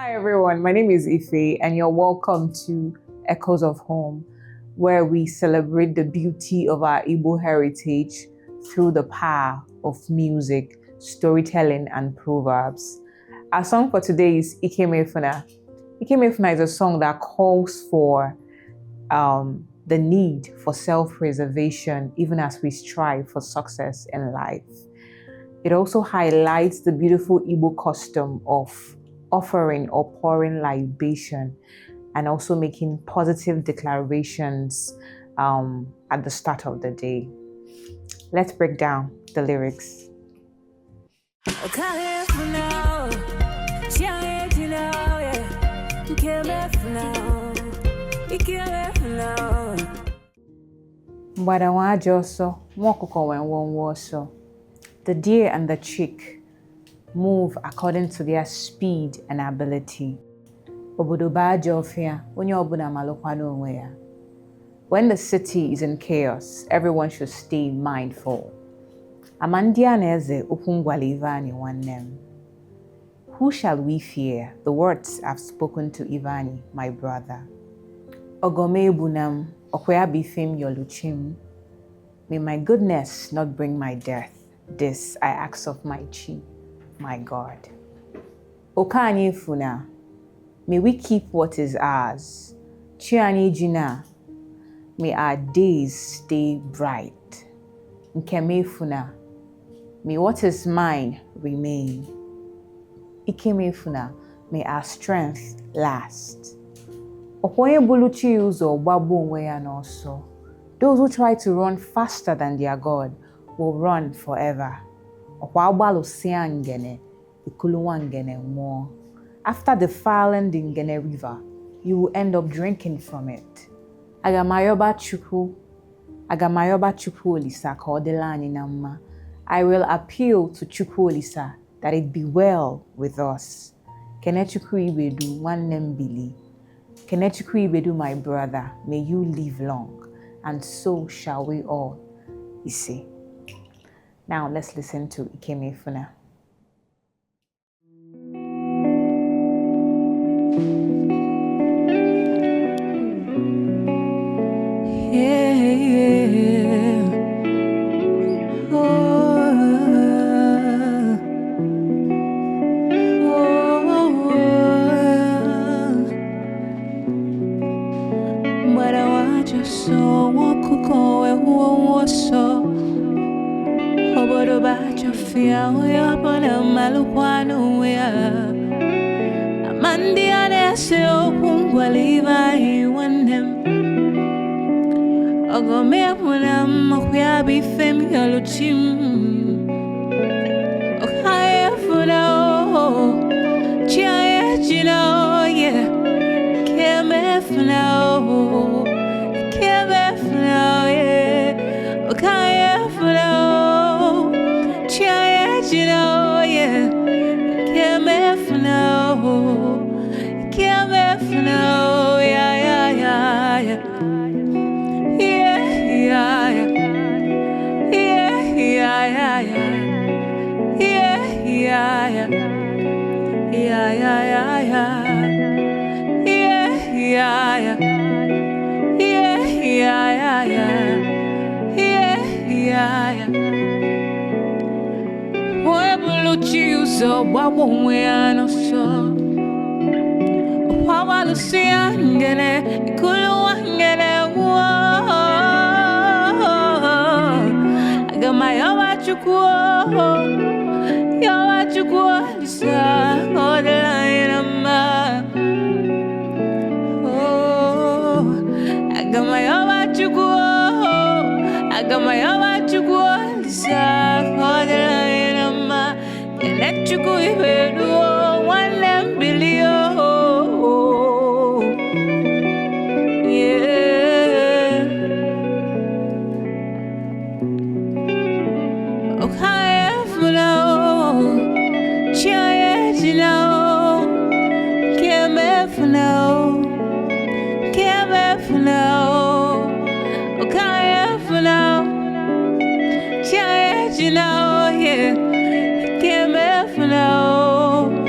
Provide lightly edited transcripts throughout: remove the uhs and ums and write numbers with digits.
Hi everyone, my name is Ife and you're welcome to Echoes of Home, where we celebrate the beauty of our Igbo heritage through the power of music, storytelling and proverbs. Our song for today is Ikemefuna. Ikemefuna is a song that calls for the need for self-preservation even as we strive for success in life. It also highlights the beautiful Igbo custom of offering or pouring libation and also making positive declarations at the start of the day. Let's break down the lyrics. The deer and the chick move according to their speed and ability. When the city is in chaos, everyone should stay mindful. Who shall we fear? The words I've spoken to Ivani, my brother. May my goodness not bring my death. This I ask of my chi, my God. Ikemefuna, may we keep what is ours. Jina, may our days stay bright. Ikemefuna, may what is mine remain. Ikemefuna, may our strength last. Those who try to run faster than their God will run forever. After defiling the Ngene River, you will end up drinking from it. Agamayoba Chukwu Olisa Kaudelani Namma. I will appeal to Chukwu Olisa that it be well with us. Kenechukwu Ibedu one Nembili. Kenechukwu Ibedu, my brother, may you live long, and so shall we all. You see. Now let's listen to Ikemefuna. Kenechukwu Ibedu one Nembili. Ikemefuna,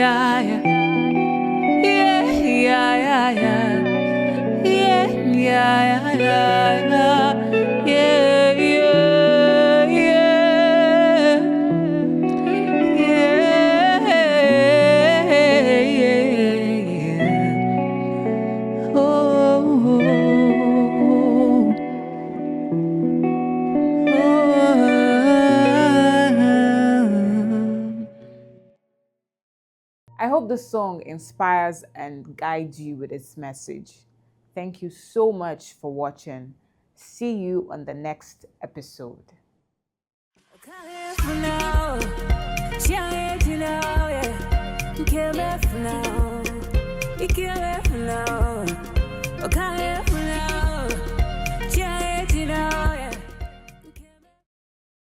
yeah, yeah. Yeah, yeah, yeah, yeah. Yeah, yeah, yeah, yeah. Yeah, yeah, yeah. Yeah, yeah, yeah. Oh, oh, oh. I hope the song inspires and guides you with its message. Thank you so much for watching. See you on the next episode.